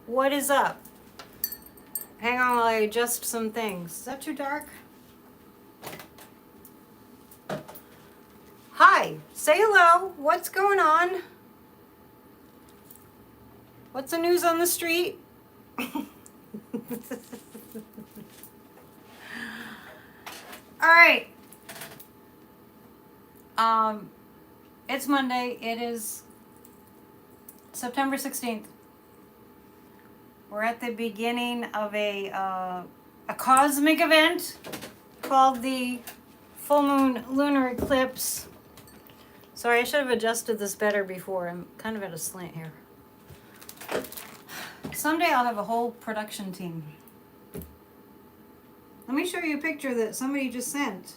What is up? Hang on while I adjust some things. Is that too dark? Hi, say hello. What's going on? What's the news on the street? All right. It's Monday. It is September 16th. We're at the beginning of a cosmic event called the full moon lunar eclipse. Sorry, I should have adjusted this better before. I'm kind of at a slant here. Someday I'll have a whole production team. Let me show you a picture that somebody just sent.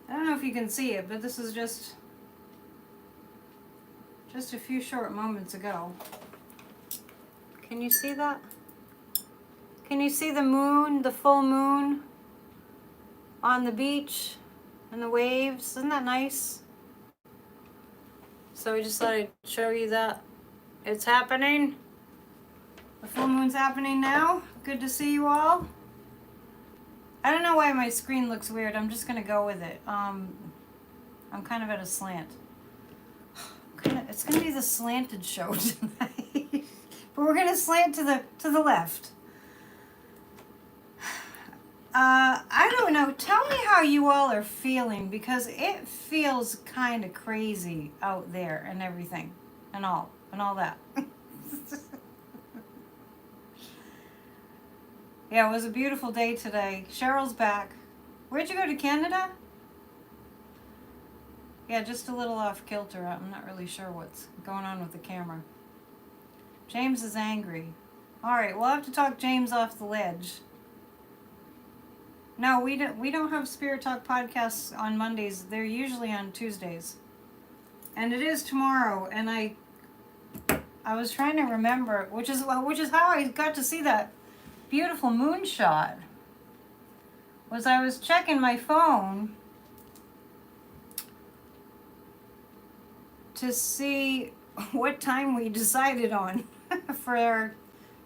I don't know if you can see it, but this is just a few short moments ago. Can you see that? Can you see the moon, the full moon on the beach and the waves? Isn't that nice? So I just thought I'd show you that it's happening. The full moon's happening now. Good to see you all. I don't know why my screen looks weird. I'm just gonna go with it. I'm kind of at a slant. It's gonna be the slanted show tonight, but we're gonna slant to the left. I don't know. Tell me how you all are feeling, because it feels kind of crazy out there and everything, and all that. Yeah, it was a beautiful day today. Cheryl's back. Where'd you go, to Canada? Yeah, just a little off kilter. I'm not really sure what's going on with the camera. James is angry. All right, we'll have to talk James off the ledge. No, we don't have Spirit Talk podcasts on Mondays. They're usually on Tuesdays. And it is tomorrow, and I was trying to remember, which is how I got to see that beautiful moon shot. Was I was checking my phone to see what time we decided on for our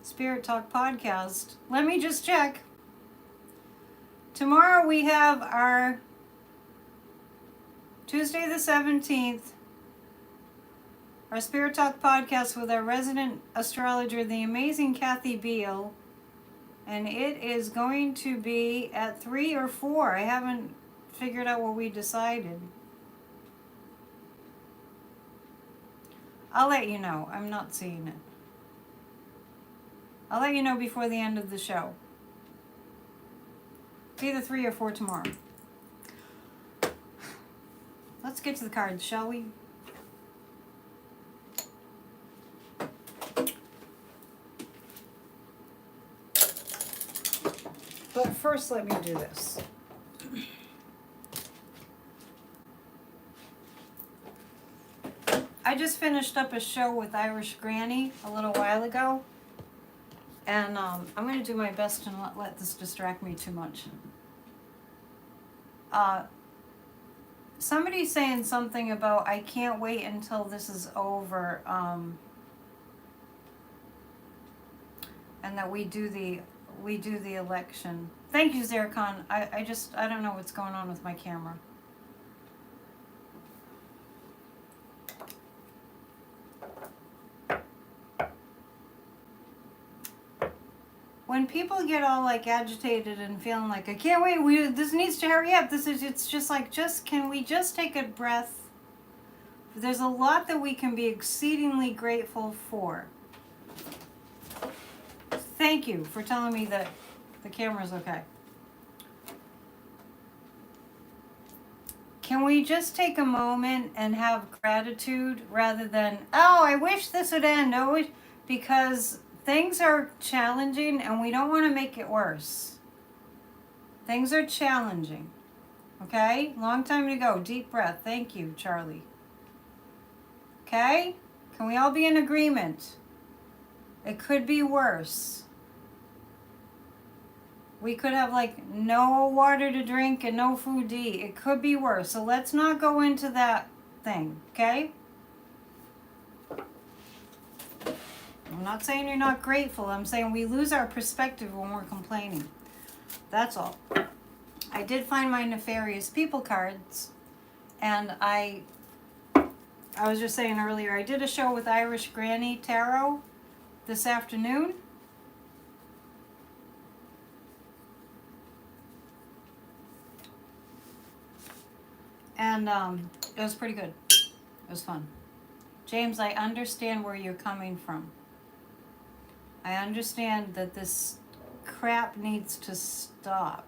Spirit Talk podcast. Let me just check. Tomorrow we have our Tuesday the 17th, our Spirit Talk podcast with our resident astrologer, the amazing Kathy Beal. And it is going to be at 3 or 4. I haven't figured out what we decided. I'll let you know. I'm not seeing it. I'll let you know before the end of the show. It's either 3 or 4 tomorrow. Let's get to the cards, shall we? But first, let me do this. I just finished up a show with Irish Granny a little while ago. And I'm going to do my best to not let this distract me too much. Somebody's saying something about, I can't wait until this is over. And that we do the election. Thank you, Zercon. I don't know what's going on with my camera. When people get all like agitated and feeling like, I can't wait, this needs to hurry up. It's just like, can we just take a breath? There's a lot that we can be exceedingly grateful for. Thank you for telling me that the camera's okay. Can we just take a moment and have gratitude rather than, oh, I wish this would end, because things are challenging and we don't want to make it worse. Things are challenging. Okay? Long time to go. Deep breath. Thank you, Charlie. Okay? Can we all be in agreement? It could be worse. We could have like no water to drink and no food to eat. It could be worse. So let's not go into that thing. Okay? I'm not saying you're not grateful. I'm saying we lose our perspective when we're complaining. That's all. I did find my nefarious people cards, and I was just saying earlier, I did a show with Irish Granny Tarot this afternoon. And it was pretty good. It was fun. James, I understand where you're coming from. I understand that this crap needs to stop.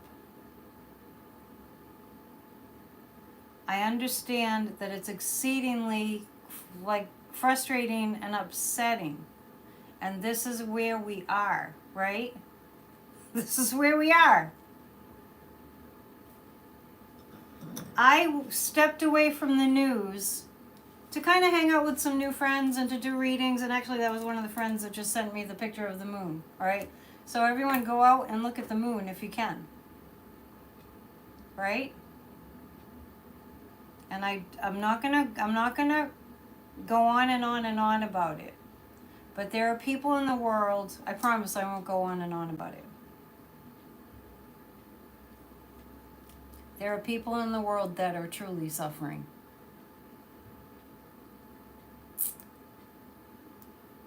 I understand that it's exceedingly frustrating and upsetting. And this is where we are, right? This is where we are. I stepped away from the news to kind of hang out with some new friends and to do readings. And actually, that was one of the friends that just sent me the picture of the moon. All right. So everyone go out and look at the moon if you can. Right? And I'm not gonna go on and on and on about it. But there are people in the world, I promise I won't go on and on about it. There are people in the world that are truly suffering.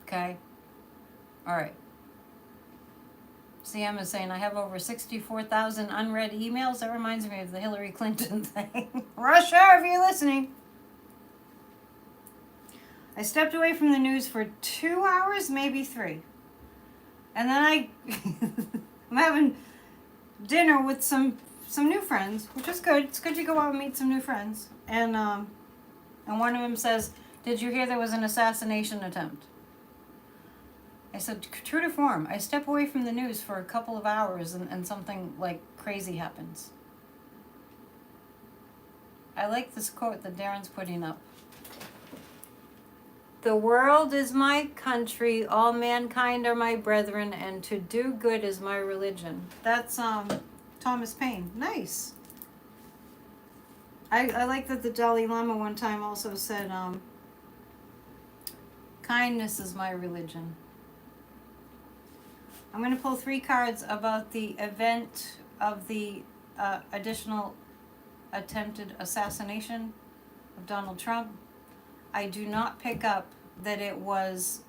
Okay? All right. CM is saying, I have over 64,000 unread emails. That reminds me of the Hillary Clinton thing. Russia, if you're listening. I stepped away from the news for 2 hours, maybe 3. And then I'm having dinner with some new friends, which is good. It's good to go out and meet some new friends. And one of them says, did you hear there was an assassination attempt? I said, true to form, I step away from the news for a couple of hours and something like crazy happens. I like this quote that Darren's putting up. The world is my country, all mankind are my brethren, and to do good is my religion. That's Thomas Paine. Nice. I like that the Dalai Lama one time also said, kindness is my religion. I'm going to pull 3 cards about the event of the additional attempted assassination of Donald Trump. I do not pick up that it was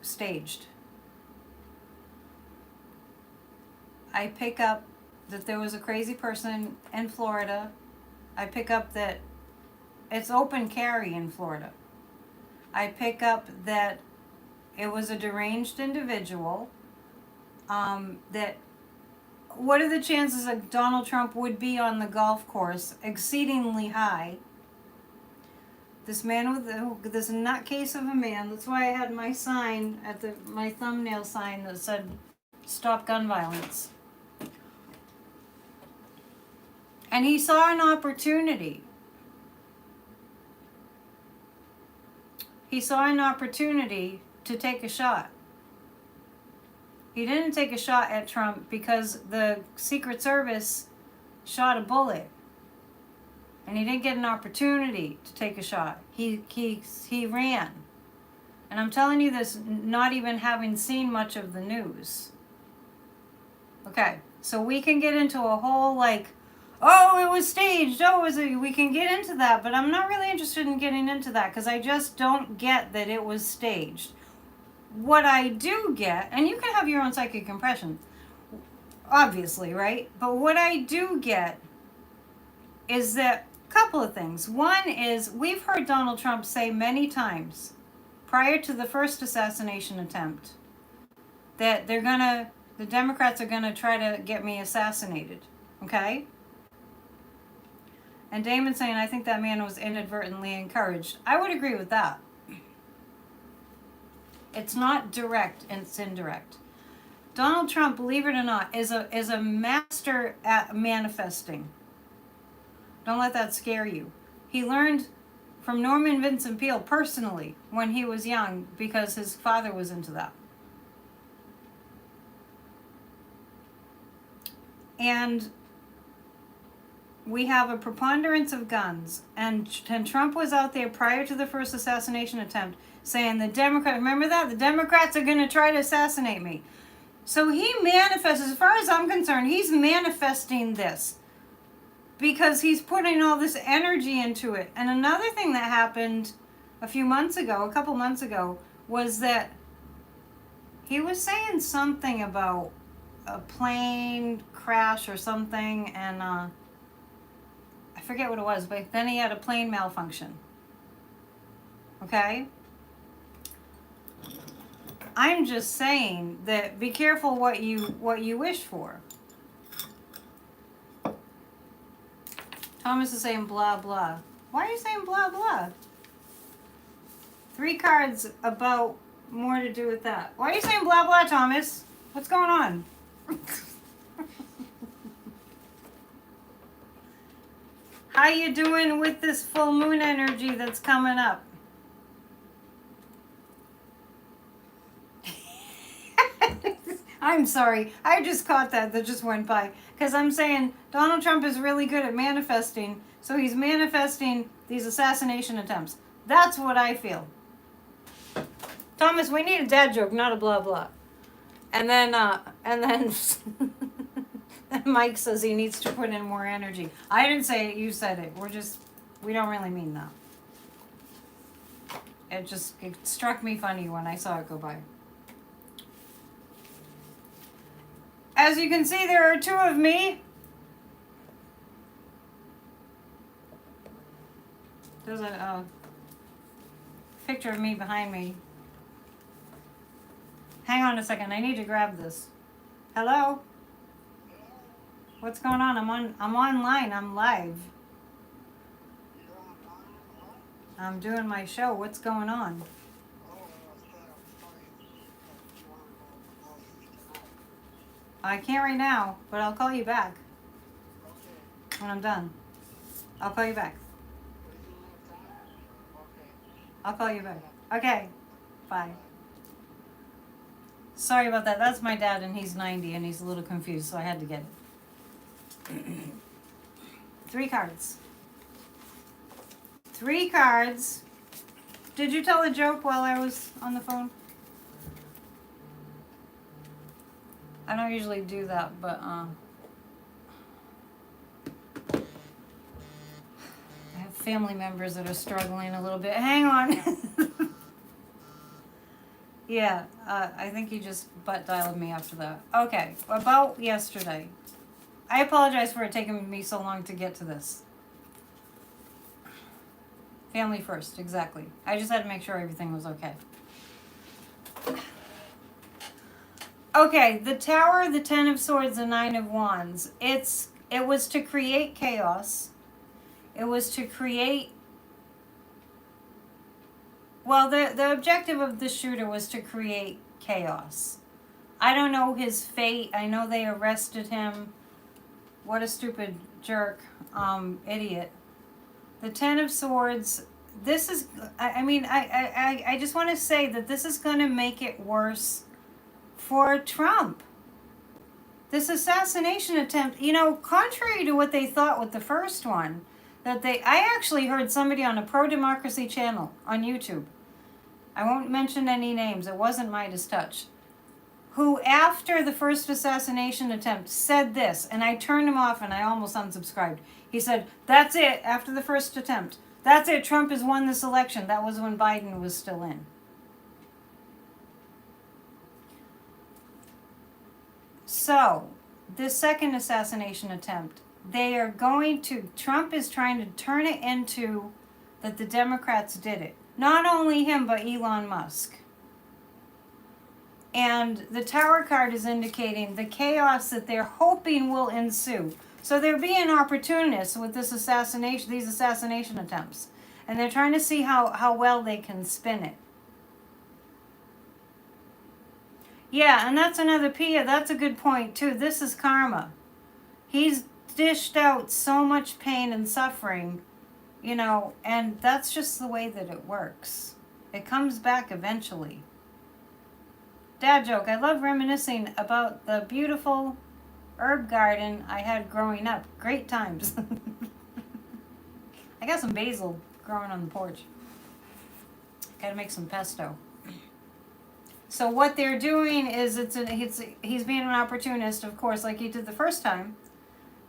staged. I pick up that there was a crazy person in Florida. I pick up that it's open carry in Florida. I pick up that it was a deranged individual. That what are the chances that Donald Trump would be on the golf course? Exceedingly high. This man with this nutcase of a man. That's why I had my sign my thumbnail sign that said "Stop Gun Violence." And he saw an opportunity. He saw an opportunity to take a shot. He didn't take a shot at Trump because the Secret Service shot a bullet. And he didn't get an opportunity to take a shot. He ran. And I'm telling you this not even having seen much of the news. Okay, so we can get into a whole oh, it was staged. Oh, we can get into that, but I'm not really interested in getting into that because I just don't get that it was staged. What I do get, and you can have your own psychic impression, obviously, right? But what I do get is that a couple of things. One is we've heard Donald Trump say many times prior to the first assassination attempt that the Democrats are going to try to get me assassinated, okay? And Damon's saying, I think that man was inadvertently encouraged. I would agree with that. It's not direct, it's indirect. Donald Trump, believe it or not, is a master at manifesting. Don't let that scare you. He learned from Norman Vincent Peale personally when he was young because his father was into that. And we have a preponderance of guns, and Trump was out there prior to the first assassination attempt saying remember that? The Democrats are going to try to assassinate me. So he manifests, as far as I'm concerned, he's manifesting this because he's putting all this energy into it. And another thing that happened a couple months ago, was that he was saying something about a plane crash or something, and I forget what it was, but then he had a plane malfunction. Okay? I'm just saying that be careful what you wish for. Thomas is saying blah blah. Why are you saying blah blah? 3 cards about more to do with that. Why are you saying blah blah, Thomas? What's going on? How you doing with this full moon energy that's coming up? I'm sorry. I just caught that just went by. Because I'm saying Donald Trump is really good at manifesting. So he's manifesting these assassination attempts. That's what I feel. Thomas, we need a dad joke, not a blah blah. And then Mike says he needs to put in more energy. I didn't say it, you said it. We don't really mean that. It struck me funny when I saw it go by. As you can see, there are 2 of me. There's a picture of me behind me. Hang on a second, I need to grab this. Hello? What's going on? I'm online, I'm live. I'm doing my show. What's going on? I can't right now, but I'll call you back when I'm done. I'll call you back. I'll call you back. Okay, bye. Sorry about that. That's my dad, and he's 90, and he's a little confused, so I had to get it. 3 cards. 3 cards. Did you tell a joke while I was on the phone? I don't usually do that, but I have family members that are struggling a little bit. Hang on. Yeah, I think he just butt dialed me after that. Okay, about yesterday. I apologize for it taking me so long to get to this. Family first, exactly. I just had to make sure everything was okay. Okay, the Tower, the 10 of Swords, the 9 of Wands. It was to create chaos. It was to create... Well, the objective of the shooter was to create chaos. I don't know his fate. I know they arrested him. What a stupid jerk, idiot. The 10 of Swords, this is... I just want to say that this is going to make it worse for Trump. This assassination attempt, contrary to what they thought with the first one, I actually heard somebody on a pro-democracy channel on YouTube, I won't mention any names, it wasn't Midas Touch, who after the first assassination attempt said this, and I turned him off and I almost unsubscribed. He said, that's it, after the first attempt. That's it, Trump has won this election. That was when Biden was still in. So, this second assassination attempt, Trump is trying to turn it into that the Democrats did it. Not only him, but Elon Musk. And the Tower card is indicating the chaos that they're hoping will ensue. So they're being opportunists with these assassination attempts. And they're trying to see how well they can spin it. Yeah, and that's another Pia. That's a good point, too. This is karma. He's dished out so much pain and suffering, and that's just the way that it works. It comes back eventually. Dad joke. I love reminiscing about the beautiful herb garden I had growing up. Great times. I got some basil growing on the porch. Gotta make some pesto. So what they're doing is he's being an opportunist, of course, like he did the first time.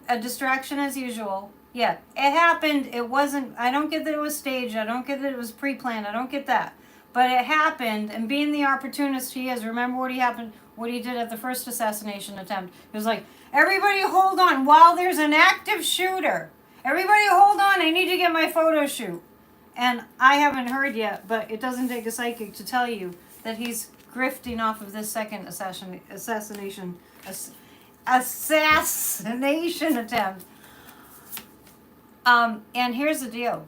A distraction as usual. Yeah, it happened. It wasn't, I don't get that it was staged. I don't get that it was pre-planned. I don't get that. But it happened, and being the opportunist he is, remember what he did at the first assassination attempt. He was like, everybody hold on while there's an active shooter. Everybody hold on, I need to get my photo shoot. And I haven't heard yet, but it doesn't take a psychic to tell you that he's grifting off of this second assassination attempt. And here's the deal.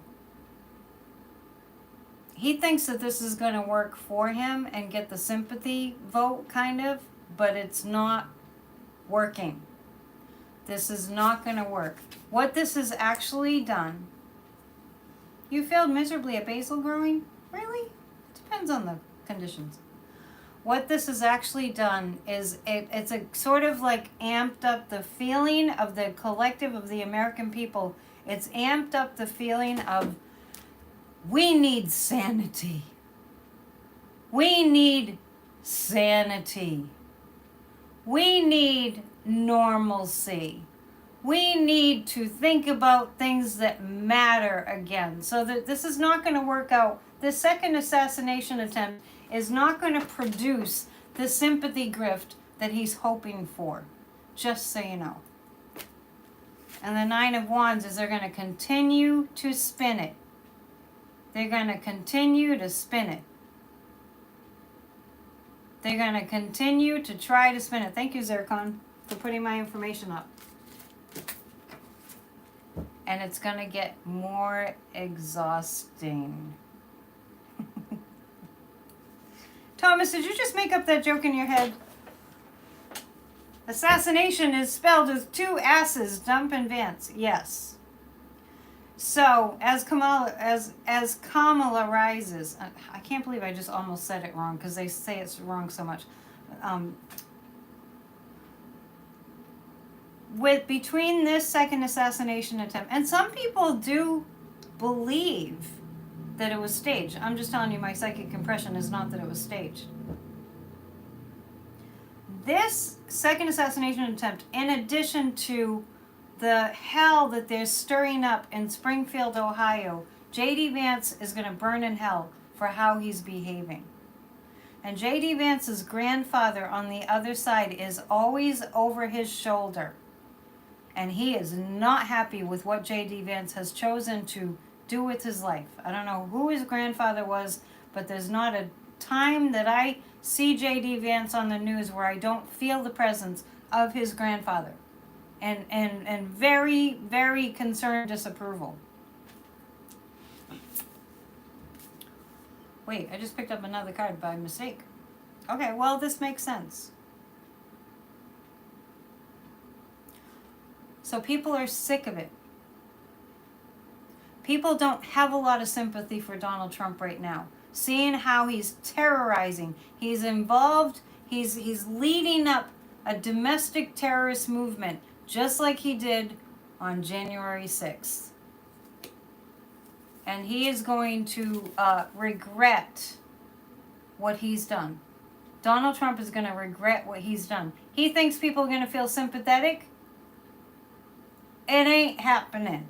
He thinks that this is going to work for him and get the sympathy vote, kind of, but it's not working. This is not going to work. What this has actually done, you failed miserably at basil growing? Really? Depends on the conditions. What this has actually done is it's a sort of like amped up the feeling of the collective of the American people. It's amped up the feeling of, we need sanity. We need sanity. We need normalcy. We need to think about things that matter again. So that this is not going to work out. This second assassination attempt is not going to produce the sympathy grift that he's hoping for. Just so you know. And the Nine of Wands is they're going to continue to spin it. They're going to continue to spin it. They're going to continue to try to spin it. Thank you, Zircon, for putting my information up. And it's going to get more exhausting. Thomas, did you just make up that joke in your head? Assassination is spelled with two S's, Dump and Vance. Yes. So, as Kamala rises, I can't believe I just almost said it wrong because they say it's wrong so much. Between this second assassination attempt, and some people do believe that it was staged. I'm just telling you, my psychic impression is not that it was staged. This second assassination attempt, in addition to the hell that they're stirring up in Springfield, Ohio, JD Vance is going to burn in hell for how he's behaving. And JD Vance's grandfather on the other side is always over his shoulder. And he is not happy with what JD Vance has chosen to do with his life. I don't know who his grandfather was, but there's not a time that I see JD Vance on the news where I don't feel the presence of his grandfather. And very, very concerned disapproval. Wait, I just picked up another card by mistake. Okay, well, this makes sense. So people are sick of it. People don't have a lot of sympathy for Donald Trump right now. Seeing how he's terrorizing. He's involved. He's leading up a domestic terrorist movement, just like he did on January 6th. And he is going to regret what he's done. Donald Trump is going to regret what he's done. He thinks people are going to feel sympathetic. It ain't happening.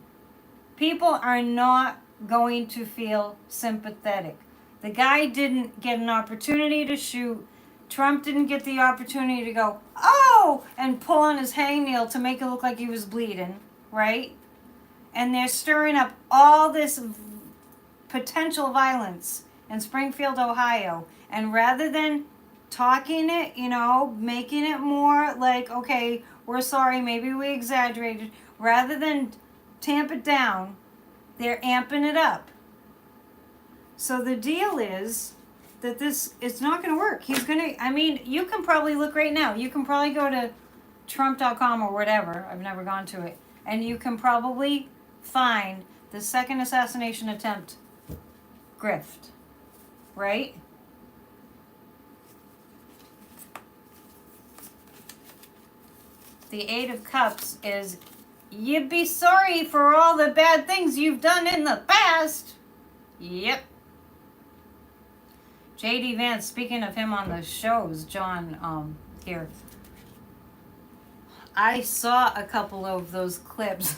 People are not going to feel sympathetic. The guy didn't get an opportunity to shoot. Trump didn't get the opportunity to go, oh, and pull on his hangnail to make it look like he was bleeding, right? And they're stirring up all this potential violence in Springfield, Ohio. And rather than talking it, making it more like, okay, we're sorry, maybe we exaggerated, rather than tamp it down, they're amping it up. So the deal is that it's not going to work. You can probably look right now. You can probably go to Trump.com or whatever. I've never gone to it. And you can probably find the second assassination attempt grift. Right? the Eight of Cups is you'd be sorry for all the bad things you've done in the past. Yep. JD Vance, speaking of him on the shows, John, here. I saw a couple of those clips.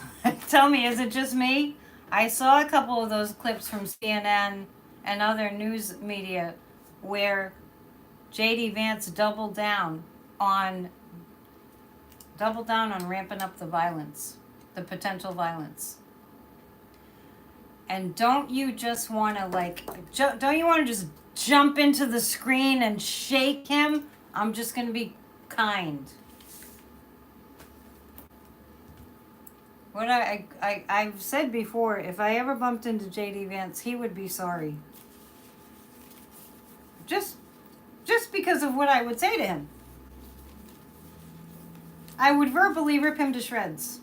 Tell me, is it just me? I saw a couple of those clips from CNN and other news media where JD Vance doubled down on ramping up the violence, the potential violence. And don't you just want to don't you want to just jump into the screen and shake him? I'm just going to be kind. What I've said before, if I ever bumped into JD Vance, he would be sorry. Just because of what I would say to him. I would verbally rip him to shreds.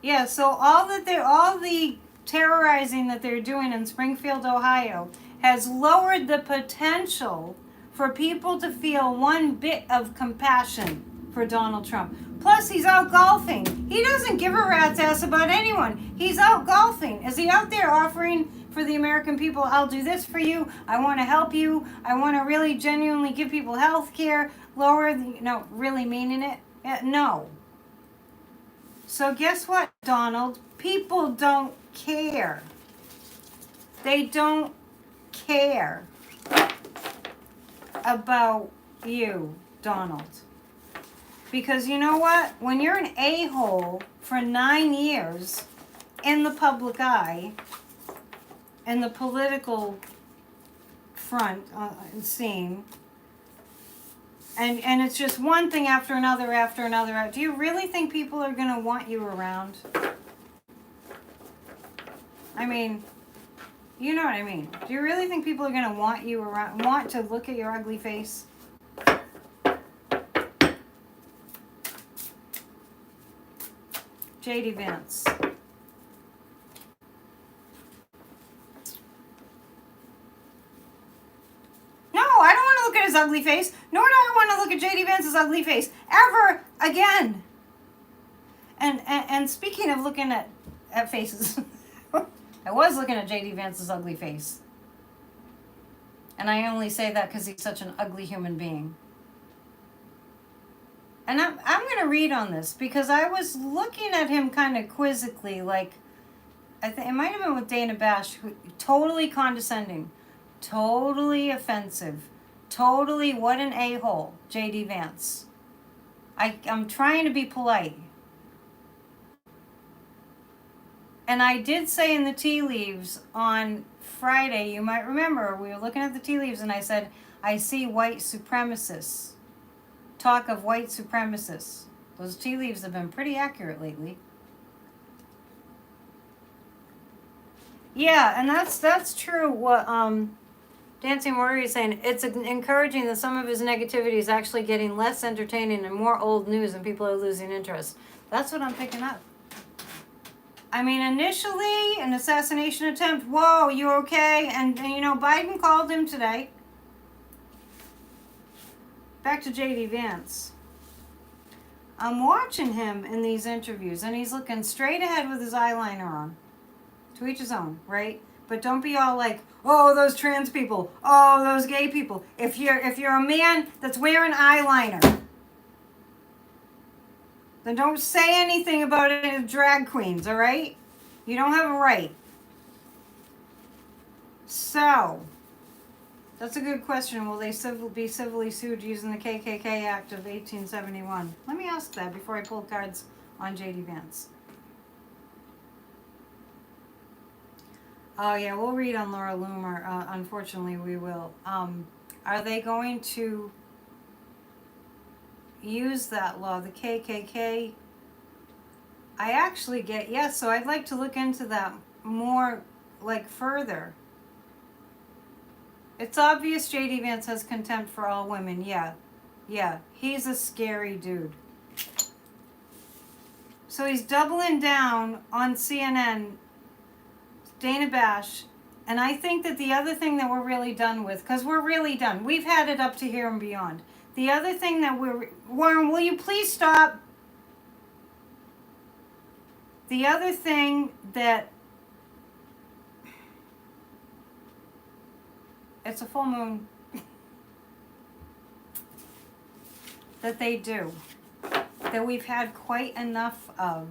Yeah, so all the terrorizing that they're doing in Springfield, Ohio, has lowered the potential for people to feel one bit of compassion for Donald Trump. Plus, he's out golfing. He doesn't give a rat's ass about anyone. He's out golfing. Is he out there offering for the American people, I'll do this for you, I want to help you, I want to really genuinely give people health care, really meaning it? No. So guess what, Donald? People don't care. They don't care about you, Donald. Because you know what? When you're an a-hole for 9 years in the public eye, in the political front scene, and it's just one thing after another, do you really think people are going to want you around? I mean, you know what I mean. Do you really think people are going to want you around, want to look at your ugly face? JD Vance. No, I don't want to look at his ugly face, nor do I want to look at JD Vance's ugly face ever again. And speaking of looking at faces, I was looking at JD Vance's ugly face. And I only say that because he's such an ugly human being. And I'm going to read on this because I was looking at him kind of quizzically, like, I think it might have been with Dana Bash, totally condescending, totally offensive, totally what an a-hole, JD Vance. I'm trying to be polite. And I did say in the tea leaves on Friday, you might remember, we were looking at the tea leaves and I said, I see white supremacists. Talk of white supremacists. Those tea leaves have been pretty accurate lately. Yeah, and that's true. What Dancing Warrior is saying. It's encouraging that some of his negativity is actually getting less entertaining and more old news, and people are losing interest. That's what I'm picking up. I mean, initially an assassination attempt. Whoa, you okay? And Biden called him today. Back to JD Vance. I'm watching him in these interviews, and he's looking straight ahead with his eyeliner on. To each his own, right? But don't be all like, oh, those trans people, oh, those gay people. If you're a man that's wearing eyeliner, then don't say anything about it as drag queens, all right? You don't have a right. So, that's a good question. Will they be civilly sued using the KKK Act of 1871? Let me ask that before I pull cards on JD Vance. Oh, yeah, we'll read on Laura Loomer. Unfortunately, we will. Are they going to use that law, the KKK? I actually yes, so I'd like to look into that more, further. It's obvious JD Vance has contempt for all women. Yeah, he's a scary dude. So he's doubling down on CNN, Dana Bash, and I think that the other thing that we're really done with, because we're really done, we've had it up to here and beyond. The other thing that Warren, will you please stop? The other thing that, it's a full moon, that they do, that we've had quite enough of,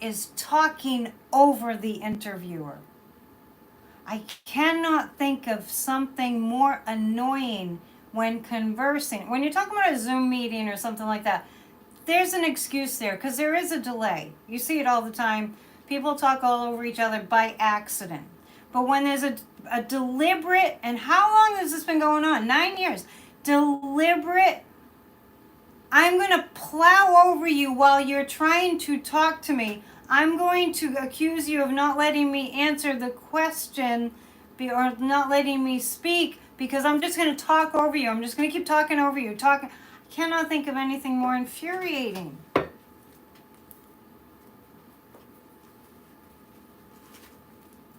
is talking over the interviewer. I cannot think of something more annoying when conversing. When you're talking about a Zoom meeting or something like that, there's an excuse there because there is a delay. You see it all the time. People talk all over each other by accident. But when there's a deliberate, and how long has this been going on? 9 years. Deliberate, I'm going to plow over you while you're trying to talk to me. I'm going to accuse you of not letting me answer the question or not letting me speak because I'm just going to talk over you. I'm just going to keep talking over you. I cannot think of anything more infuriating.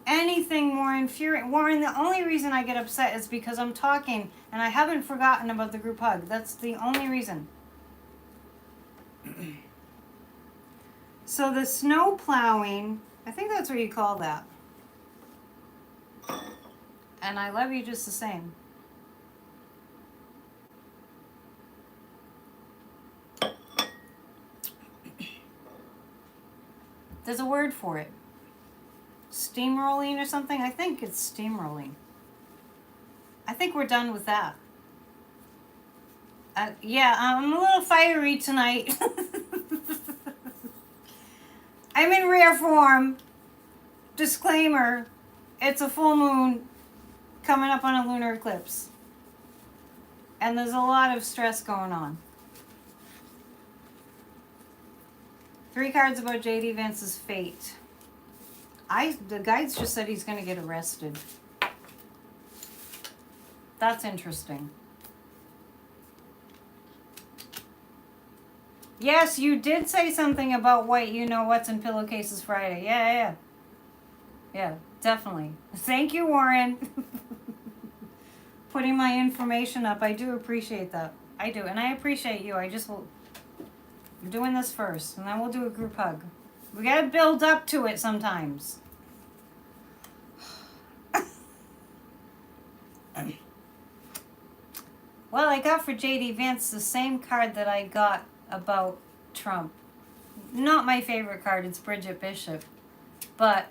Anything more infuriating. Warren, the only reason I get upset is because I'm talking and I haven't forgotten about the group hug. That's the only reason. So the snow plowing, I think that's what you call that. And I love you just the same. There's a word for it. Steamrolling or something? I think it's steamrolling. I think we're done with that. Yeah, I'm a little fiery tonight. I'm in rare form. Disclaimer, it's a full moon coming up on a lunar eclipse. And there's a lot of stress going on. 3 cards about JD Vance's fate. The guides just said he's going to get arrested. That's interesting. Yes, you did say something about what you know what's in pillowcases Friday. Yeah, definitely. Thank you, Warren. Putting my information up. I do appreciate that. I do. And I appreciate you. I'm doing this first. And then we'll do a group hug. We got to build up to it sometimes. Well, I got for JD Vance the same card that I got about Trump. Not my favorite card, it's Bridget Bishop. But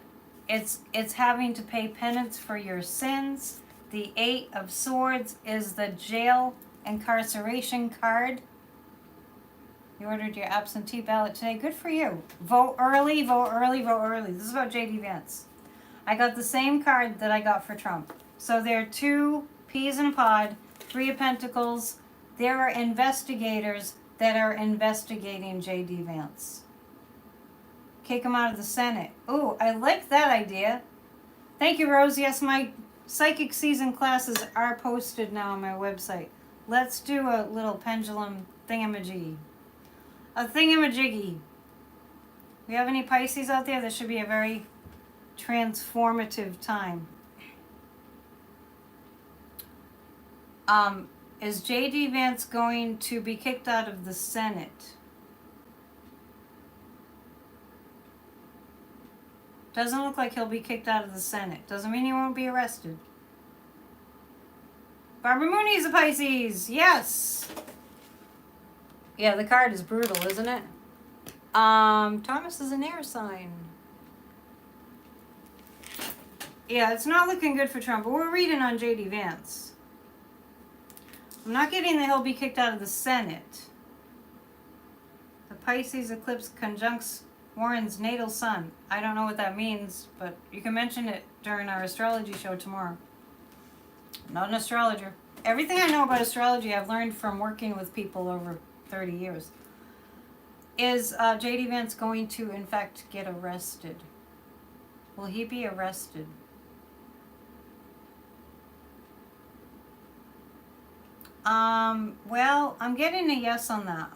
it's having to pay penance for your sins. The 8 of Swords is the jail incarceration card. You ordered your absentee ballot today. Good for you. Vote early, vote early, vote early. This is about JD Vance. I got the same card that I got for Trump. So there are 2 peas in a pod, 3 of Pentacles. There are investigators that are investigating JD Vance. Kick him out of the Senate. Ooh, I like that idea. Thank you, Rose. Yes, my psychic season classes are posted now on my website. Let's do a little pendulum thingamajiggy. A thingamajiggy. We have any Pisces out there? This should be a very transformative time. Is JD Vance going to be kicked out of the Senate? Doesn't look like he'll be kicked out of the Senate. Doesn't mean he won't be arrested. Barbara Mooney's a Pisces. Yes. Yeah, the card is brutal, isn't it? Thomas is an air sign. Yeah, it's not looking good for Trump, but we're reading on JD Vance. I'm not getting that he'll be kicked out of the Senate. The Pisces eclipse conjuncts Warren's natal sun. I don't know what that means, but you can mention it during our astrology show tomorrow. I'm not an astrologer. Everything I know about astrology I've learned from working with people over 30 years. Is JD Vance going to, in fact, get arrested? Will he be arrested? Well, I'm getting a yes on that.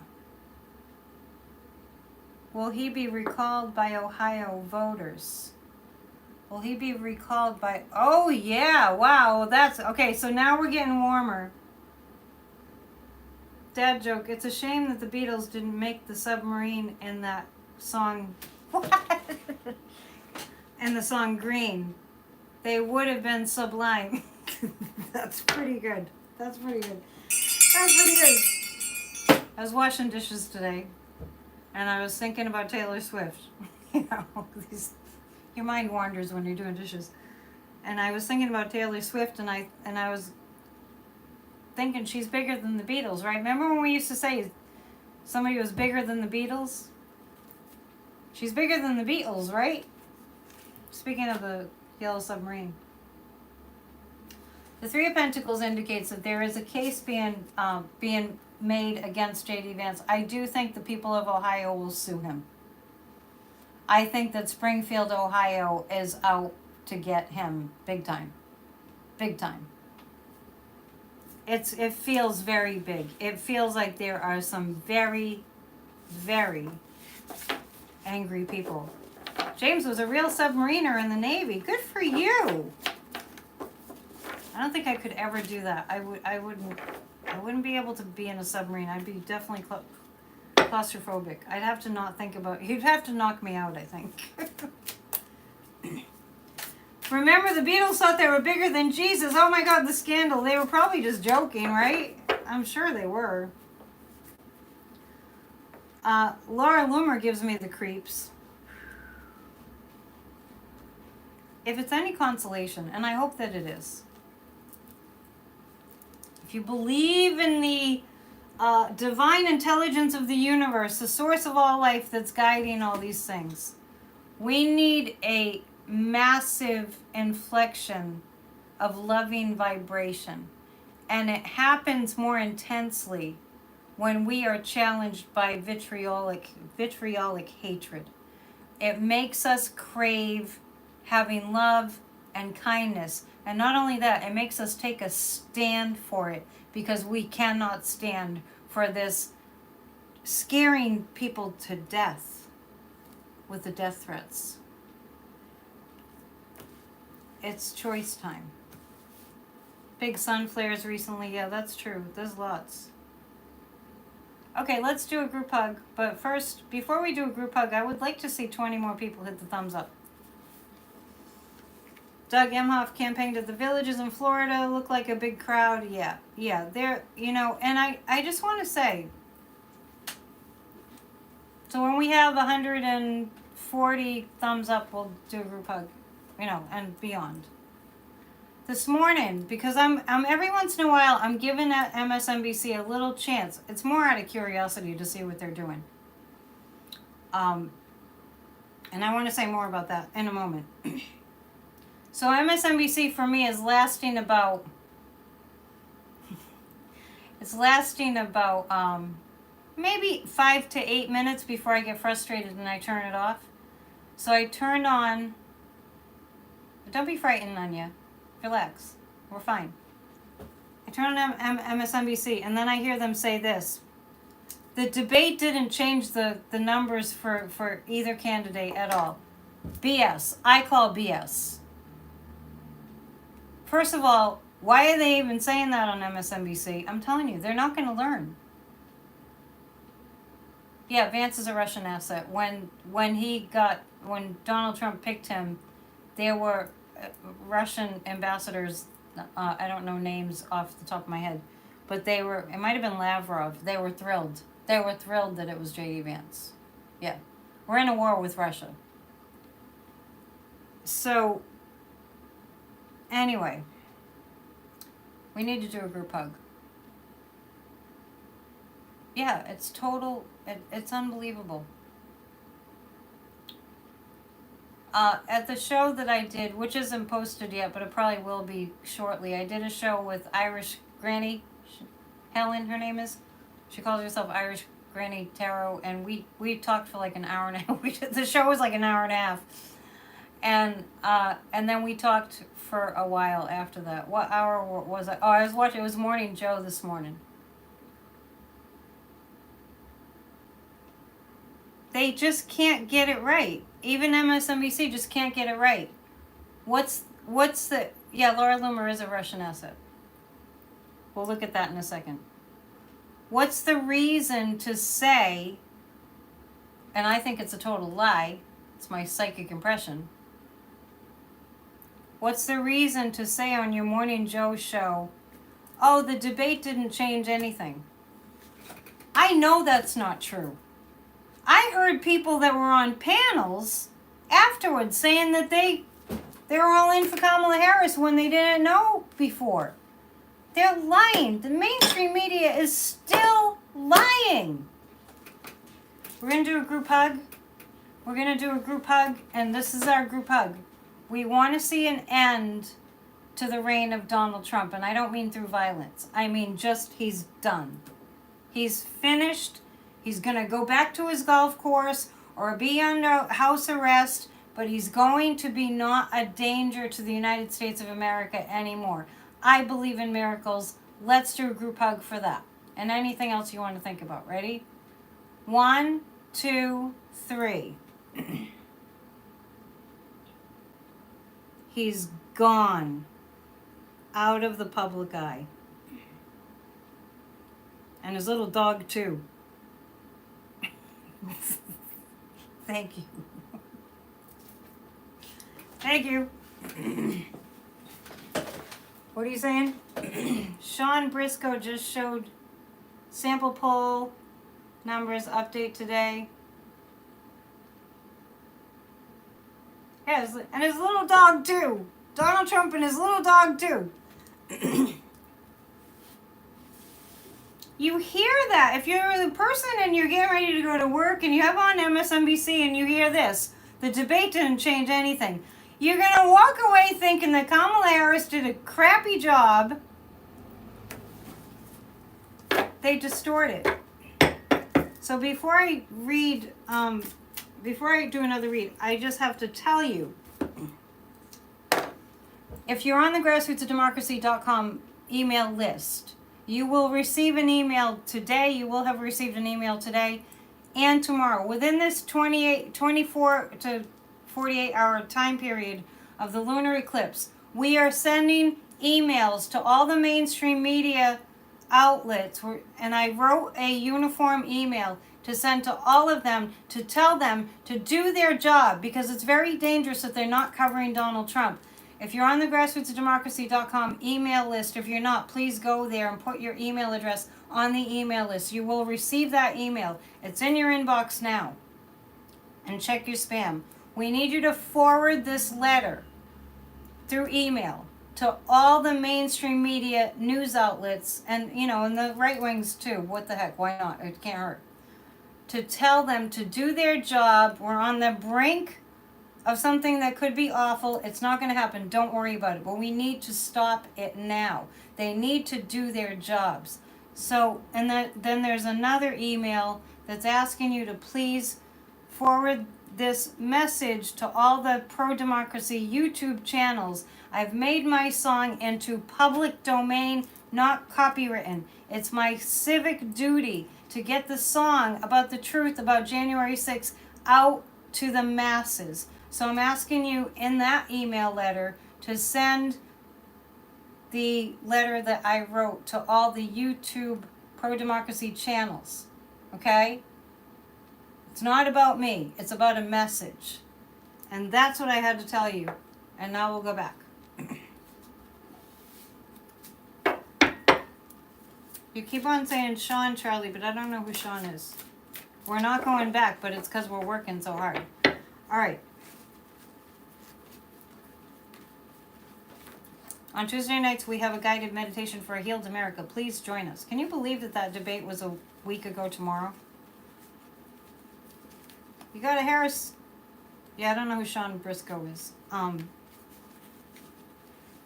Will he be recalled by Ohio voters? Will he be recalled by... Oh, yeah. Wow. That's... Okay, so now we're getting warmer. Dad joke. It's a shame that the Beatles didn't make the submarine in that song... What? In the song Green. They would have been sublime. That's pretty good. That's pretty good. That's pretty good. I was washing dishes today, and I was thinking about Taylor Swift. You know, your mind wanders when you're doing dishes. And I was thinking about Taylor Swift, and I was thinking she's bigger than the Beatles, right? Remember when we used to say somebody was bigger than the Beatles? She's bigger than the Beatles, right? Speaking of the Yellow Submarine. The Three of Pentacles indicates that there is a case being made against JD Vance. I do think the people of Ohio will sue him. I think that Springfield, Ohio is out to get him big time. Big time. It feels very big. It feels like there are some very, very angry people. James was a real submariner in the Navy. Good for you. I don't think I could ever do that. I wouldn't be able to be in a submarine. I'd be definitely claustrophobic. I'd have to not think about... You'd have to knock me out, I think. Remember, the Beatles thought they were bigger than Jesus. Oh my God, the scandal. They were probably just joking, right? I'm sure they were. Laura Loomer gives me the creeps. If it's any consolation, and I hope that it is, if you believe in the divine intelligence of the universe, the source of all life that's guiding all these things, we need a massive inflection of loving vibration. And it happens more intensely when we are challenged by vitriolic hatred. It makes us crave having love and kindness. And not only that, it makes us take a stand for it, because we cannot stand for this scaring people to death with the death threats. It's choice time. Big sun flares recently. Yeah, that's true. There's lots. Okay, let's do a group hug. But first, before we do a group hug, I would like to see 20 more people hit the thumbs up. Doug Emhoff campaigned at the villages in Florida. Looked like a big crowd. Yeah, there, you know, and I just want to say, so when we have 140 thumbs up, we'll do a group hug, you know, and beyond. This morning, because I'm every once in a while, I'm giving MSNBC a little chance. It's more out of curiosity to see what they're doing. And I want to say more about that in a moment. So MSNBC for me is lasting about, maybe 5 to 8 minutes before I get frustrated and I turn it off. So I turn on, don't be frightened, Anya. Relax. We're fine. I turn on MSNBC and then I hear them say this. The debate didn't change the numbers for either candidate at all. BS. I call BS. First of all, why are they even saying that on MSNBC? I'm telling you, they're not going to learn. Yeah, Vance is a Russian asset. When Donald Trump picked him, there were Russian ambassadors, I don't know names off the top of my head, but it might have been Lavrov. They were thrilled. They were thrilled that it was JD Vance. Yeah. We're in a war with Russia. So, anyway, we need to do a group hug. Yeah, it's total, it's unbelievable. At the show that I did, which isn't posted yet, but it probably will be shortly, I did a show with Irish Granny, Helen, her name is. She calls herself Irish Granny Tarot, and we talked for like an hour and a half. The show was like an hour and a half. And then we talked for a while after that. What hour was I? Oh, I was watching, it was Morning Joe this morning. They just can't get it right. Even MSNBC just can't get it right. What's the, yeah, Laura Loomer is a Russian asset. We'll look at that in a second. What's the reason to say, and I think it's a total lie, it's my psychic impression. What's the reason to say on your Morning Joe show, oh, the debate didn't change anything? I know that's not true. I heard people that were on panels afterwards saying that they were all in for Kamala Harris when they didn't know before. They're lying. The mainstream media is still lying. We're going to do a group hug. We're going to do a group hug, and this is our group hug. We want to see an end to the reign of Donald Trump, and I don't mean through violence. I mean just he's done. He's finished. He's going to go back to his golf course or be under house arrest, but he's going to be not a danger to the United States of America anymore. I believe in miracles. Let's do a group hug for that. And anything else you want to think about. Ready? 1, 2, 3. He's gone out of the public eye. And his little dog too. Thank you. Thank you. What are you saying? Sean Briscoe just showed sample poll numbers update today. Yeah, and his little dog too. Donald Trump and his little dog too. You hear that. If you're the person and you're getting ready to go to work and you have on MSNBC and you hear this, the debate didn't change anything. You're going to walk away thinking that Kamala Harris did a crappy job. They distort it. So before I read, before I do another read, I just have to tell you, if you're on the grassrootsofdemocracy.com email list, you will receive an email today. You will have received an email today and tomorrow. Within this 24 to 48-hour time period of the lunar eclipse, we are sending emails to all the mainstream media outlets. And I wrote a uniform email to send to all of them to tell them to do their job, because it's very dangerous if they're not covering Donald Trump. If you're on the grassrootsofdemocracy.com email list, if you're not, please go there and put your email address on the email list. You will receive that email. It's in your inbox now. And check your spam. We need you to forward this letter through email to all the mainstream media news outlets and, and the right wings too. What the heck? Why not? It can't hurt. To tell them to do their job. We're on the brink of something that could be awful. It's not going to happen. Don't worry about it. But we need to stop it now. They need to do their jobs. So, and then there's another email that's asking you to please forward this message to all the pro-democracy YouTube channels. I've made my song into public domain, not copywritten. It's my civic duty to get the song about the truth about January 6th out to the masses. So I'm asking you in that email letter to send the letter that I wrote to all the YouTube pro-democracy channels. Okay? It's not about me. It's about a message. And that's what I had to tell you. And now we'll go back. You keep on saying Sean, Charlie, but I don't know who Sean is. We're not going back, but it's because we're working so hard. All right. On Tuesday nights, we have a guided meditation for a healed America. Please join us. Can you believe that debate was a week ago tomorrow? You got a Harris... Yeah, I don't know who Sean Briscoe is.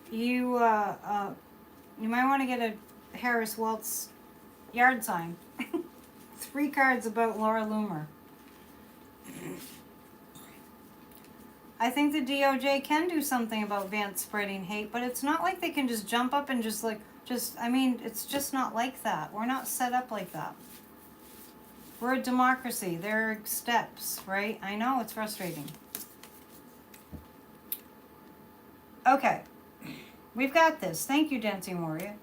You might want to get a Harris-Walts yard sign. 3 cards about Laura Loomer. I think the DOJ can do something about Vance spreading hate, but it's not like they can just jump up and it's just not like that. We're not set up like that. We're a democracy. There are steps, right? I know it's frustrating. Okay. We've got this. Thank you, Dancing Warrior.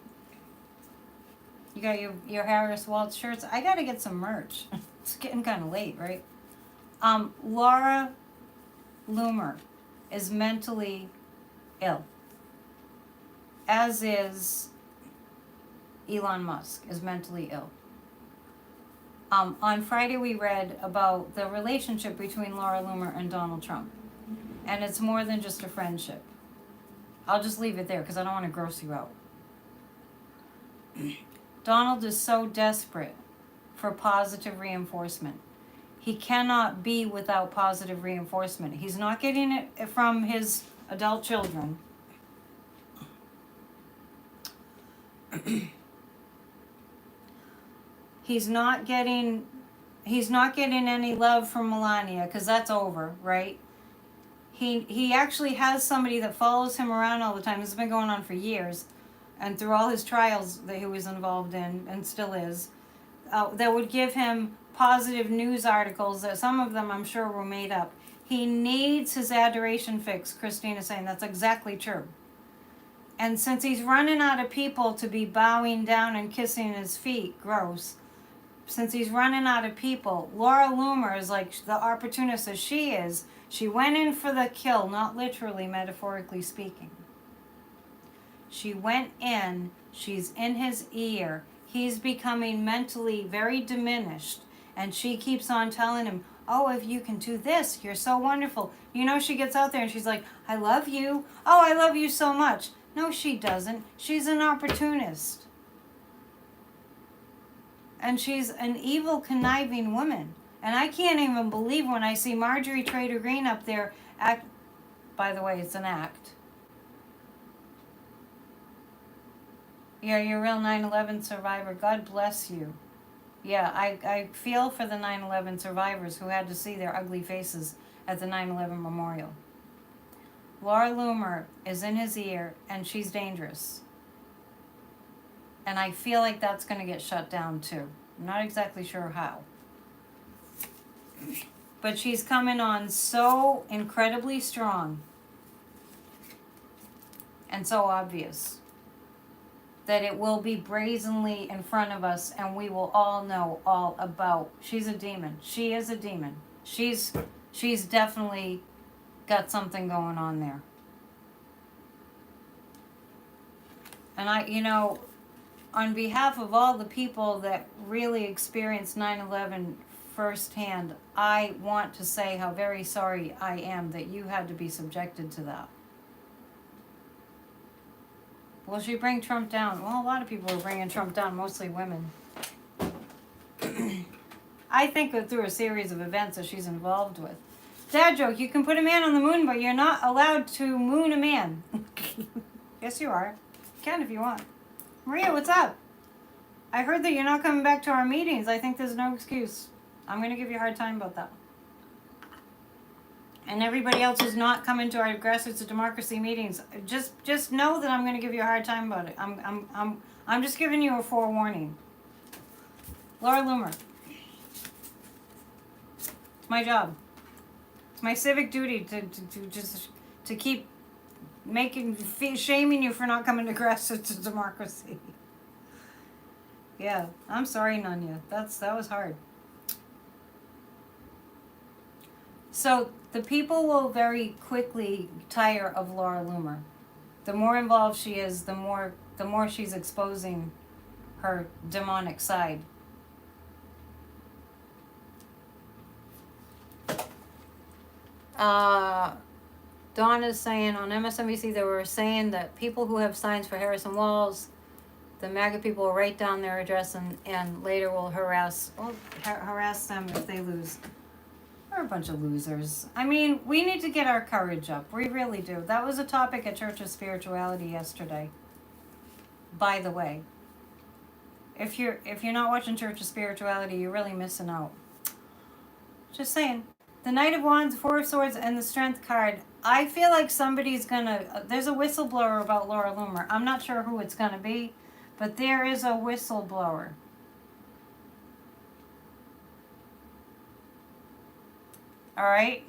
You got your Harris-Walts shirts. I got to get some merch. It's getting kind of late, right? Laura Loomer is mentally ill. As is Elon Musk is mentally ill. On Friday we read about the relationship between Laura Loomer and Donald Trump. And it's more than just a friendship. I'll just leave it there because I don't want to gross you out. Donald is so desperate for positive reinforcement. He cannot be without positive reinforcement. He's not getting it from his adult children. He's not getting any love from Melania because that's over, right? He actually has somebody that follows him around all the time. This has been going on for years, and through all his trials that he was involved in and still is, that would give him positive news articles that some of them I'm sure were made up. He needs his adoration fix, Christina's saying. That's exactly true. And since he's running out of people to be bowing down and kissing his feet, gross. Since he's running out of people, Laura Loomer is like the opportunist as she is. She went in for the kill, not literally, metaphorically speaking. She went in, she's in his ear. He's becoming mentally very diminished. And she keeps on telling him, oh, if you can do this, you're so wonderful. You know, she gets out there and she's like, I love you. Oh, I love you so much. No, she doesn't. She's an opportunist. And she's an evil, conniving woman. And I can't even believe when I see Marjorie Trader Green up there act. By the way, it's an act. Yeah, you're a real 9/11 survivor. God bless you. Yeah, I feel for the 9/11 survivors who had to see their ugly faces at the 9/11 memorial. Laura Loomer is in his ear, and she's dangerous. And I feel like that's going to get shut down too. I'm not exactly sure how. But she's coming on so incredibly strong and so obvious that it will be brazenly in front of us and we will all know all about. She's a demon. She is a demon. She's definitely got something going on there. And on behalf of all the people that really experienced 9/11 firsthand, I want to say how very sorry I am that you had to be subjected to that. Will she bring Trump down? Well, a lot of people are bringing Trump down, mostly women. I think through a series of events that she's involved with. Dad joke, you can put a man on the moon, but you're not allowed to moon a man. Yes, you are. You can if you want. Maria, what's up? I heard that you're not coming back to our meetings. I think there's no excuse. I'm going to give you a hard time about that. And everybody else who's not coming to our Grassroots of Democracy meetings, just know that I'm going to give you a hard time about it. I'm just giving you a forewarning. Laura Loomer. It's my job. It's my civic duty to keep shaming you for not coming to Grassroots of Democracy. Yeah, I'm sorry, Nanya. That was hard. So the people will very quickly tire of Laura Loomer. The more involved she is, the more she's exposing her demonic side. Donna's saying on MSNBC they were saying that people who have signs for Harris-Walts, the MAGA people will write down their address and later will harass them if they lose. We're a bunch of losers. I mean, we need to get our courage up. We really do. That was a topic at Church of Spirituality yesterday. By the way, if you're not watching Church of Spirituality, you're really missing out. Just saying. The Knight of Wands, Four of Swords, and the Strength card. I feel like somebody's gonna. There's a whistleblower about Laura Loomer. I'm not sure who it's gonna be, but there is a whistleblower. All right.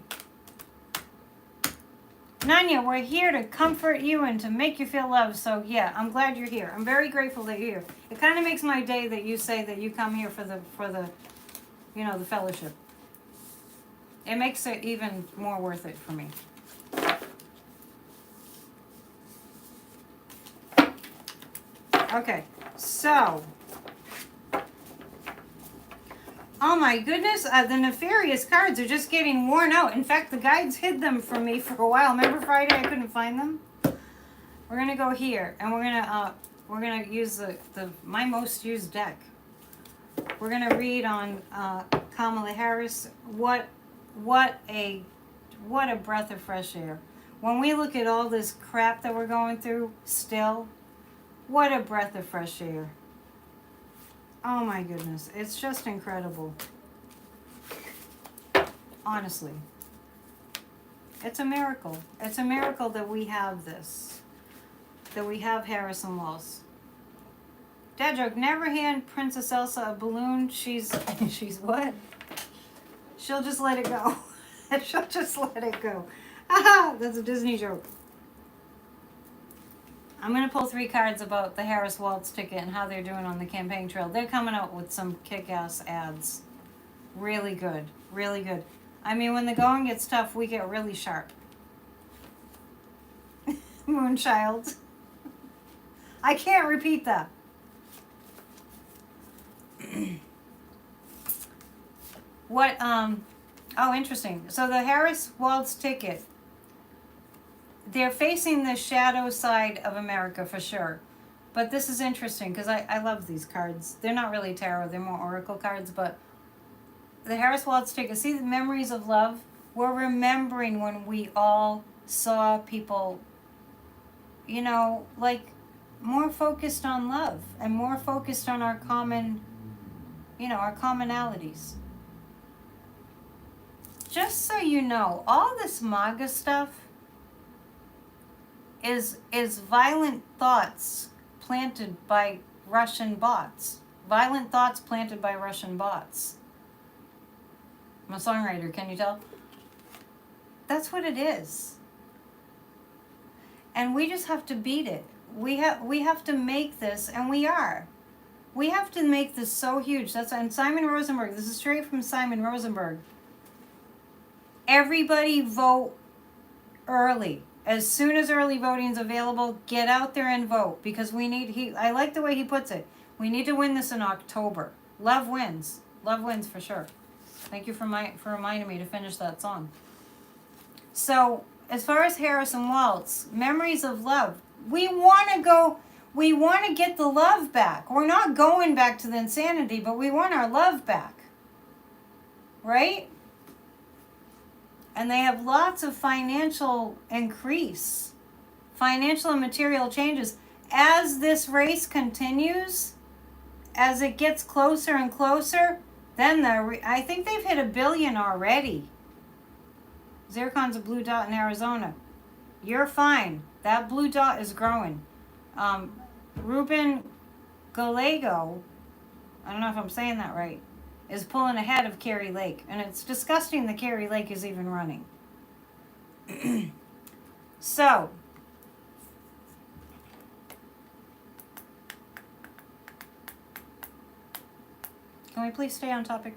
Nanya, we're here to comfort you and to make you feel loved. So yeah, I'm glad you're here. I'm very grateful that you're here. It kind of makes my day that you say that you come here for the you know, the fellowship. It makes it even more worth it for me. Okay, so oh my goodness, the nefarious cards are just getting worn out. In fact, the guides hid them from me for a while. Remember Friday I couldn't find them? We're gonna go here and we're gonna use the my most used deck. We're gonna read on Kamala Harris. What a breath of fresh air. When we look at all this crap that we're going through still, what a breath of fresh air. Oh my goodness, it's just incredible. Honestly. It's a miracle. It's a miracle that we have this. That we have Harris-Walts. Dad joke, never hand Princess Elsa a balloon. She's what? She'll just let it go. She'll just let it go. Aha, that's a Disney joke. I'm going to pull 3 cards about the Harris-Walts ticket and how they're doing on the campaign trail. They're coming out with some kick-ass ads. Really good. Really good. I mean, when the going gets tough, we get really sharp. Moonchild. I can't repeat that. Oh, interesting. So the Harris-Walts ticket, they're facing the shadow side of America for sure. But this is interesting because I love these cards. They're not really tarot, they're more oracle cards, but the Harris-Walts ticket, see the memories of love? We're remembering when we all saw people, you know, like more focused on love and more focused on our common, you know, our commonalities. Just so you know, all this MAGA stuff is violent thoughts planted by Russian bots. Violent thoughts planted by Russian bots. I'm a songwriter, can you tell? That's what it is. And we just have to beat it. We have to make this, and we are. We have to make this so huge. And Simon Rosenberg, this is straight from Simon Rosenberg. Everybody vote early. As soon as early voting is available, get out there and vote, because we need, I like the way he puts it. We need to win this in October. Love wins. Love wins for sure. Thank you for reminding me to finish that song. So, as far as Harris-Walts, memories of love, we want to get the love back. We're not going back to the insanity, but we want our love back. Right? And they have lots of financial increase, financial and material changes. As this race continues, as it gets closer and closer, then I think they've hit $1 billion already. Zircon's a blue dot in Arizona. You're fine. That blue dot is growing. Ruben Gallego, I don't know if I'm saying that right, is pulling ahead of Carrie Lake. And it's disgusting that Carrie Lake is even running. So, can we please stay on topic?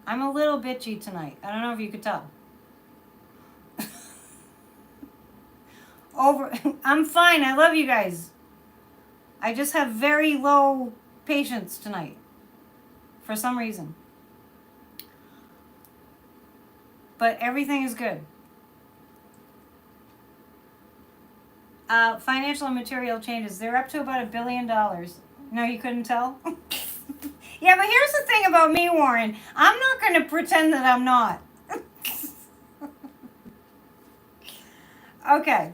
I'm a little bitchy tonight. I don't know if you could tell. I'm fine. I love you guys. I just have very low patience tonight. For some reason. But everything is good. Financial and material changes. They're up to about $1 billion. No, you couldn't tell? Yeah, but here's the thing about me, Warren. I'm not going to pretend that I'm not. Okay.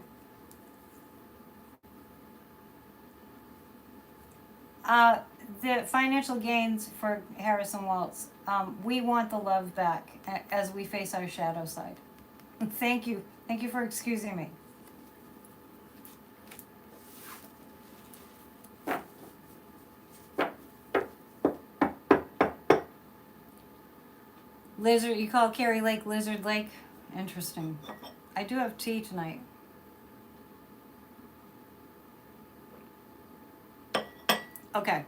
The financial gains for Harris-Walts. We want the love back as we face our shadow side. Thank you. Thank you for excusing me. Lizard, you call Carrie Lake Lizard Lake? Interesting. I do have tea tonight. Okay.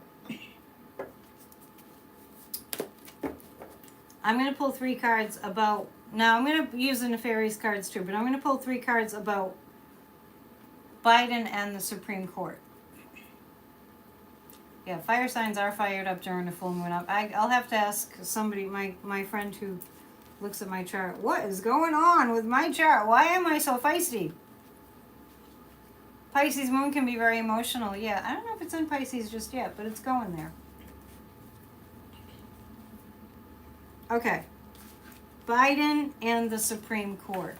I'm going to pull 3 cards about... Now, I'm going to use the nefarious cards too, but I'm going to pull 3 cards about Biden and the Supreme Court. Yeah, fire signs are fired up during the full moon. I'll have to ask somebody, my friend who looks at my chart, what is going on with my chart? Why am I so feisty? Pisces moon can be very emotional. Yeah, I don't know if it's in Pisces just yet, but it's going there. Okay. Biden and the Supreme Court.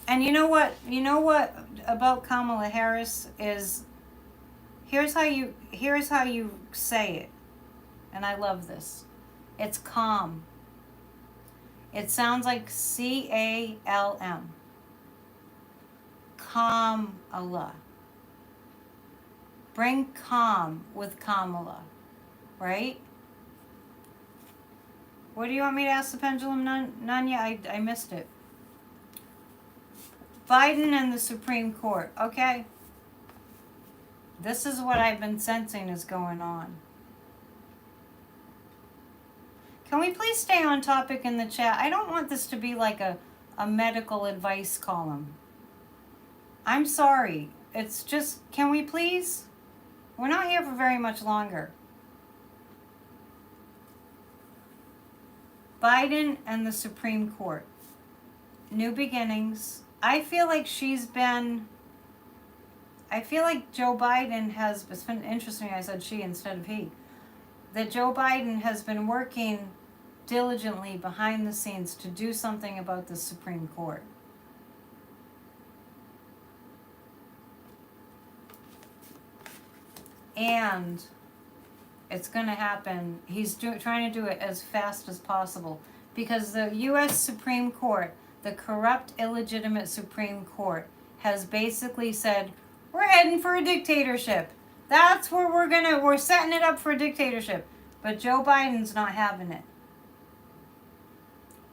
And you know what about Kamala Harris is, here's how you say it. And I love this. It's calm. It sounds like C-A-L-M. Kamala. Bring calm with Kamala, right? What do you want me to ask the pendulum, Nanya? I missed it. Biden and the Supreme Court. Okay. This is what I've been sensing is going on. Can we please stay on topic in the chat? I don't want this to be like a medical advice column. I'm sorry. It's just, can we please? We're not here for very much longer. Biden and the Supreme Court. New beginnings. I feel like Joe Biden has, it's been interesting I said she instead of he, that Joe Biden has been working diligently behind the scenes to do something about the Supreme Court. And it's going to happen. He's trying to do it as fast as possible because the U.S. Supreme Court, the corrupt, illegitimate Supreme Court, has basically said, we're heading for a dictatorship. That's where we're setting it up for a dictatorship. But Joe Biden's not having it.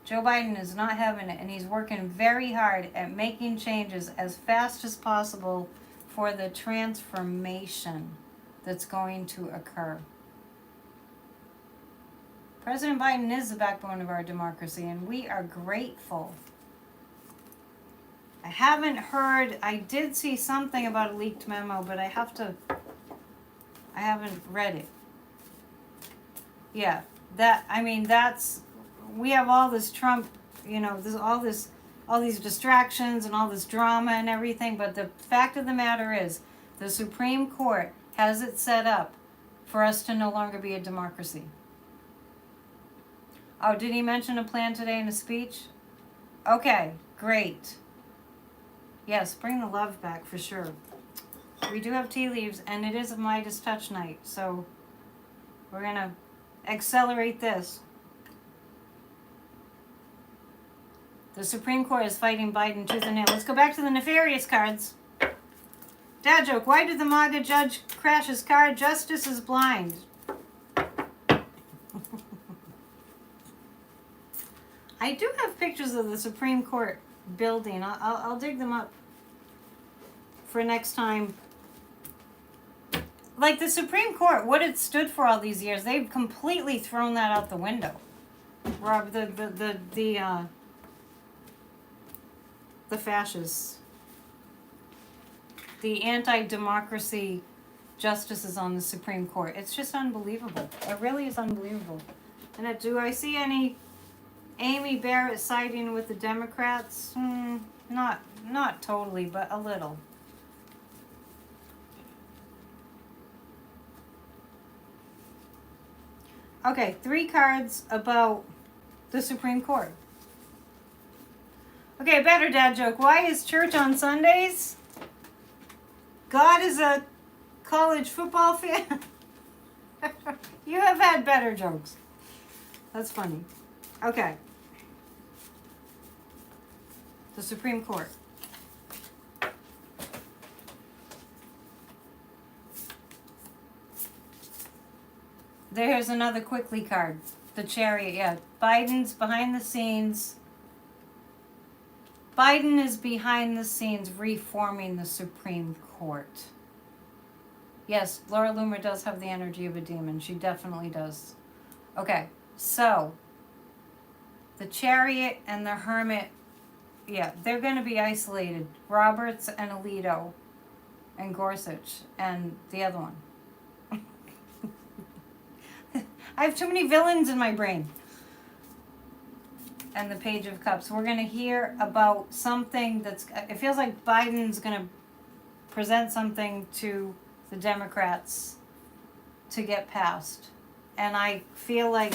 Joe Biden is not having it, and he's working very hard at making changes as fast as possible for the transformation that's going to occur. President Biden is the backbone of our democracy, and we are grateful. I haven't heard, I did see something about a leaked memo, but I haven't read it. Yeah, we have all this Trump, all these distractions and all this drama and everything, but the fact of the matter is, the Supreme Court has it set up for us to no longer be a democracy. Oh, did he mention a plan today in a speech? Okay, great. Yes, bring the love back for sure. We do have tea leaves, and it is a Midas touch night, so we're going to accelerate this. The Supreme Court is fighting Biden tooth and nail. Let's go back to the nefarious cards. Dad joke, why did the MAGA judge crash his car? Justice is blind. I do have pictures of the Supreme Court building. I'll dig them up for next time. Like the Supreme Court, what it stood for all these years, they've completely thrown that out the window. Rob, the fascists, the anti-democracy justices on the Supreme Court. It's just unbelievable. It really is unbelievable. And do I see any Amy Barrett siding with the Democrats? Not totally, but a little. Okay, 3 cards about the Supreme Court. Okay, better dad joke. Why is church on Sundays? God is a college football fan. You have had better jokes. That's funny. Okay. The Supreme Court. There's another quickly card. The Chariot, yeah. Biden's behind the scenes. Biden is behind the scenes reforming the Supreme Court. Yes, Laura Loomer does have the energy of a demon. She definitely does. Okay, so the Chariot and the Hermit, yeah, they're going to be isolated. Roberts and Alito and Gorsuch and the other one. I have too many villains in my brain. And the Page of Cups. We're going to hear about something that's... It feels like Biden's going to present something to the Democrats to get passed. And I feel like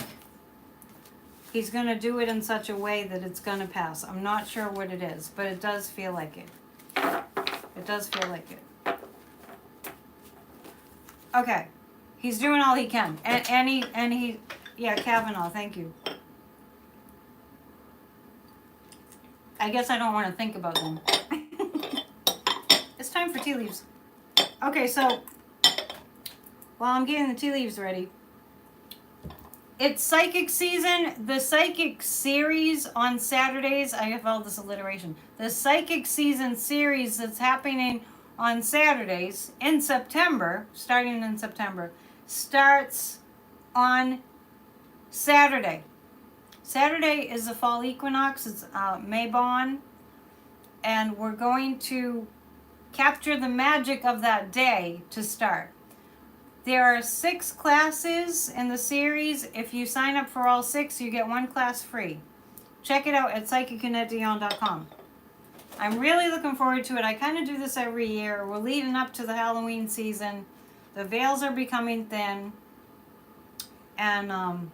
he's going to do it in such a way that it's going to pass. I'm not sure what it is, but it does feel like it. It does feel like it. Okay. He's doing all he can. And he... Yeah, Kavanaugh, thank you. I guess I don't want to think about them. It's time for tea leaves. Okay, so while I'm getting the tea leaves ready, it's psychic season. The psychic series on Saturdays, I have all this alliteration. The psychic season series that's happening on Saturdays in September, starting in September, starts on Saturday. Saturday is the fall equinox. It's Mabon. And we're going to capture the magic of that day to start. There are 6 classes in the series. If you sign up for all 6, you get 1 class free. Check it out at psychicandetdion.com. I'm really looking forward to it. I kind of do this every year. We're leading up to the Halloween season. The veils are becoming thin. And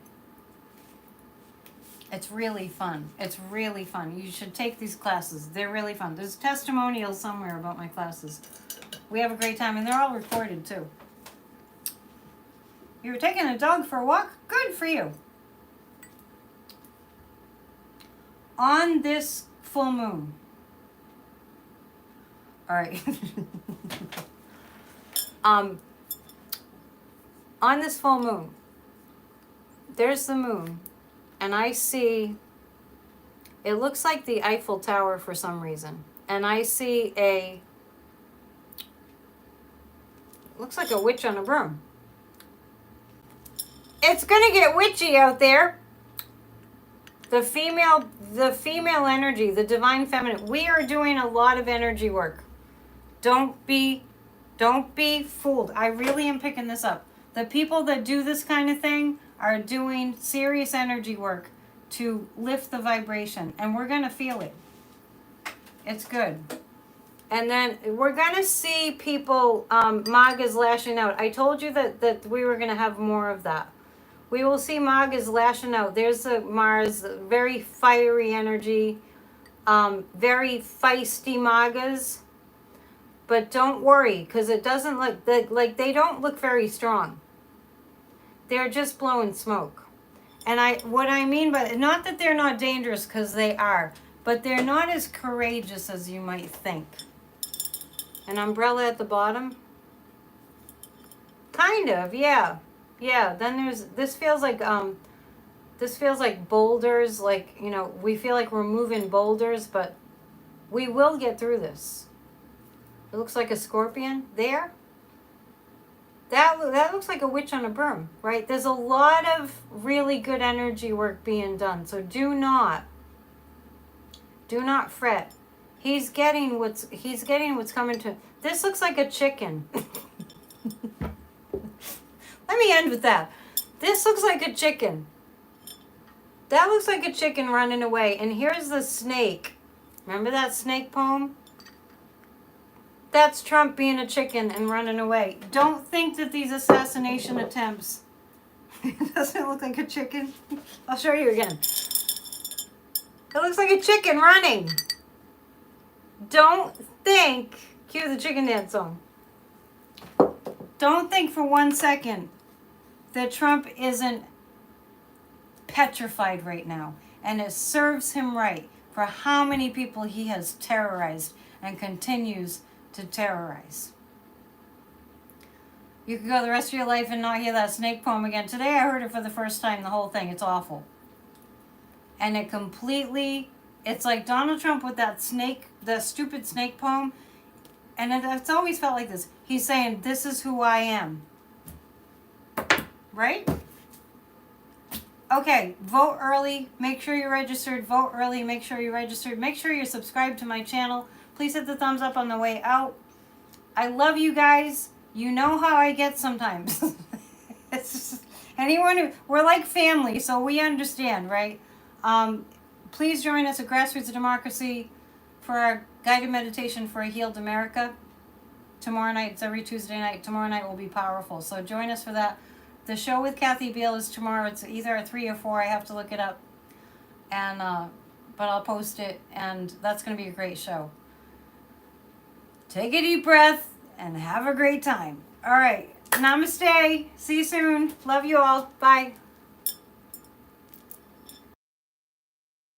it's really fun. It's really fun. You should take these classes. They're really fun. There's testimonials somewhere about my classes. We have a great time, and they're all recorded, too. You were taking a dog for a walk? Good for you. On this full moon. All right. On this full moon, there's the moon. And I see, it looks like the Eiffel Tower for some reason. And I see looks like a witch on a broom. It's going to get witchy out there. The female energy, the divine feminine. We are doing a lot of energy work. Don't be fooled. I really am picking this up. The people that do this kind of thing are doing serious energy work to lift the vibration, and we're going to feel it. It's good. And then we're going to see people, Magas lashing out. I told you that we were going to have more of that. We will see Magas lashing out. There's the Mars, very fiery energy, very feisty Magas. But don't worry, because it doesn't look, like they don't look very strong. They're just blowing smoke. And what I mean by, not that they're not dangerous, because they are, but they're not as courageous as you might think. An umbrella at the bottom? Kind of, yeah. Yeah, then this feels like boulders, like, you know, we feel like we're moving boulders, but we will get through this. It looks like a scorpion there. That looks like a witch on a broom, right? There's a lot of really good energy work being done. So do not fret. He's getting what's coming to. This looks like a chicken. Let me end with that. This looks like a chicken. That looks like a chicken running away. And here's the snake. Remember that snake poem? That's Trump being a chicken and running away. Don't think that these assassination attempts... Doesn't it look like a chicken? I'll show you again. It looks like a chicken running. Don't think... Cue the chicken dance song. Don't think for 1 second that Trump isn't petrified right now. And it serves him right for how many people he has terrorized and continues to terrorize. You could go the rest of your life and not hear that snake poem again. Today I heard it for the first time, the whole thing. It's awful. And it completely, it's like Donald Trump with that snake, the stupid snake poem. And it's always felt like this. He's saying, this is who I am. Right? Okay, vote early. Make sure you're registered. Vote early. Make sure you're registered. Make sure you're subscribed to my channel. Please hit the thumbs up on the way out. I love you guys. You know how I get sometimes. It's just, we're like family, so we understand, right? Please join us at Grassroots of Democracy for our guided meditation for a healed America. Tomorrow night, it's every Tuesday night. Tomorrow night will be powerful. So join us for that. The show with Kathy Beale is tomorrow. It's either at 3 or 4. I have to look it up. And but I'll post it, and that's going to be a great show. Take a deep breath and have a great time. All right. Namaste. See you soon. Love you all. Bye.